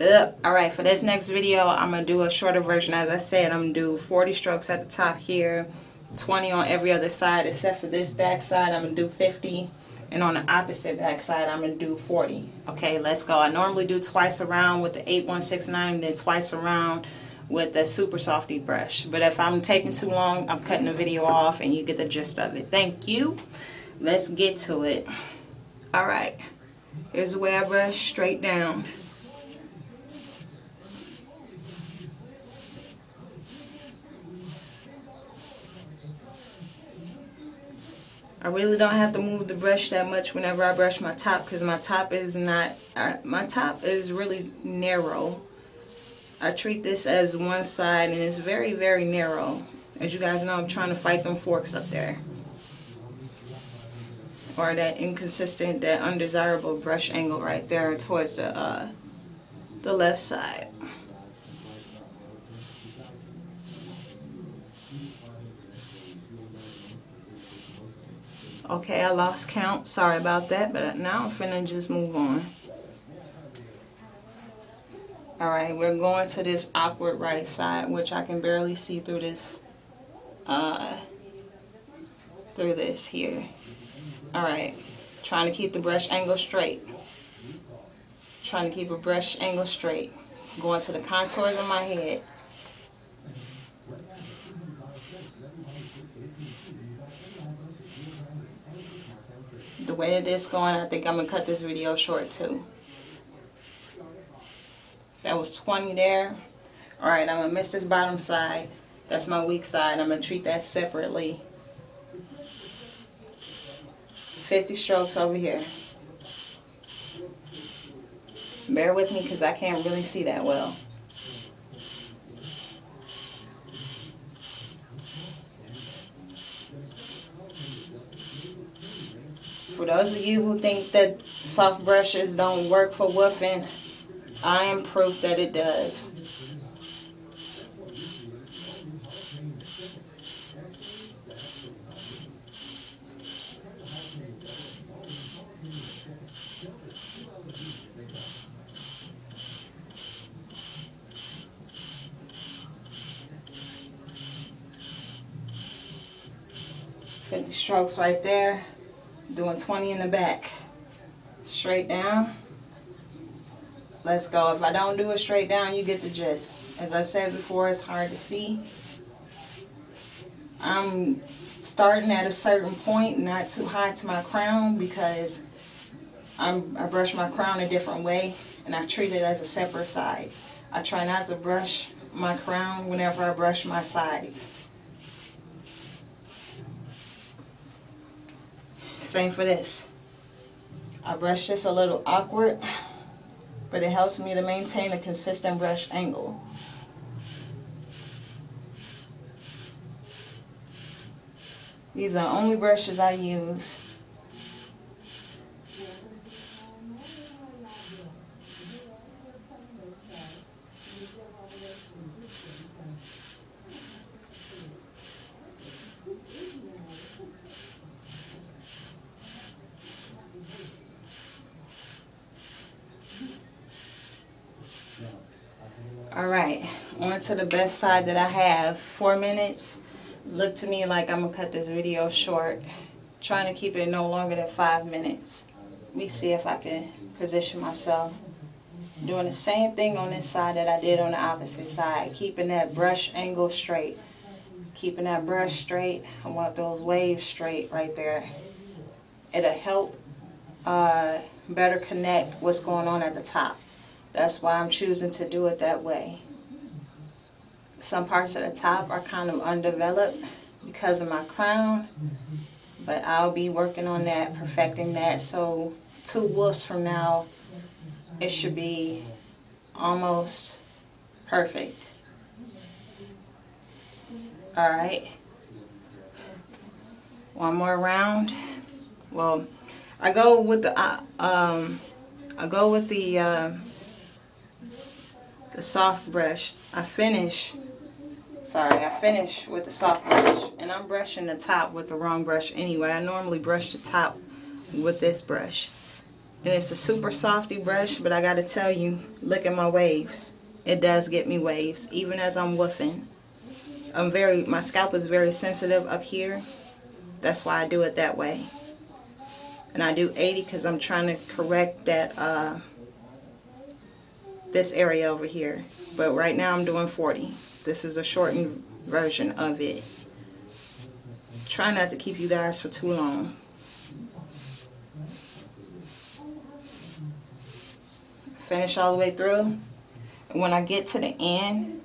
Alright, for this next video, I'm going to do a shorter version. As I said, I'm going to do 40 strokes at the top here, 20 on every other side, except for this back side, I'm going to do 50. And on the opposite back side, I'm going to do 40. Okay, let's go. I normally do twice around with the 8169, and then twice around with the Super Softy brush. But if I'm taking too long, I'm cutting the video off and you get the gist of it. Thank you. Let's get to it. Alright, here's the way I brush, straight down. I really don't have to move the brush that much whenever I brush my top, because my top is really narrow. I treat this as one side and it's very, very narrow. As you guys know, I'm trying to fight them forks up there, or that inconsistent, that undesirable brush angle right there towards the left side. Okay, I lost count. Sorry about that, but now I'm finna just move on. Alright, we're going to this awkward right side, which I can barely see through this, here. Alright, trying to keep the brush angle straight. Trying to keep a brush angle straight. Going to the contours of my head. The way that this going, I think I'm going to cut this video short too. That was 20 there. Alright, I'm going to miss this bottom side. That's my weak side. I'm going to treat that separately. 50 strokes over here. Bear with me because I can't really see that well. For those of you who think that soft brushes don't work for woofing, I am proof that it does. Fifty strokes right there. Doing 20 in the back. Straight down. Let's go. If I don't do it straight down, you get the gist. As I said before, it's hard to see. I'm starting at a certain point, not too high to my crown, because I brush my crown a different way, and I treat it as a separate side. I try not to brush my crown whenever I brush my sides. Same for this. I brush this a little awkward, but it helps me to maintain a consistent brush angle. These are the only brushes I use. Alright, on to the best side that I have. 4 minutes. Look to me like I'm going to cut this video short. Trying to keep it no longer than 5 minutes. Let me see if I can position myself. Doing the same thing on this side that I did on the opposite side. Keeping that brush angle straight. Keeping that brush straight. I want those waves straight right there. It'll help better connect what's going on at the top. That's why I'm choosing to do it that way. Some parts of the top are kind of undeveloped because of my crown, but I'll be working on that, perfecting that, so 2 woofs from now, it should be almost perfect. Alright. One more round. Well, I go with the soft brush. I finish with the soft brush, and I'm brushing the top with the wrong brush anyway. I normally brush the top with this brush. And it's a super softy brush, but I gotta tell you, look at my waves. It does get me waves, even as I'm woofing. My scalp is very sensitive up here. That's why I do it that way. And I do 80 because I'm trying to correct that this area over here. But right now I'm doing 40. This is a shortened version of it. Try not to keep you guys for too long. Finish all the way through. And when I get to the end,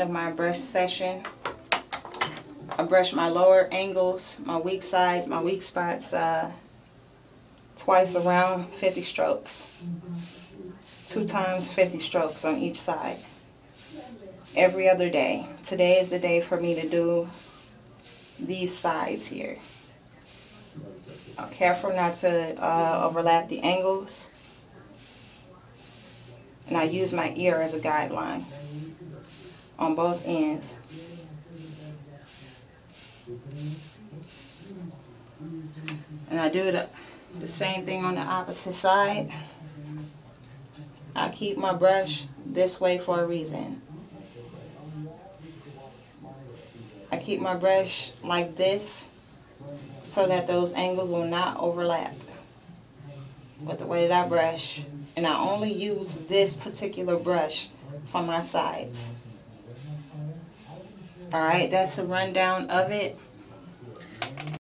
of my brush session, I brush my lower angles, my weak sides, my weak spots twice around, 50 strokes. 2 times 50 strokes on each side. Every other day. Today is the day for me to do these sides here. I'm careful not to overlap the angles. And I use my ear as a guideline on both ends. And I do the same thing on the opposite side. I keep my brush this way for a reason. I keep my brush like this so that those angles will not overlap with the way that I brush. And I only use this particular brush for my sides. Alright, that's a rundown of it.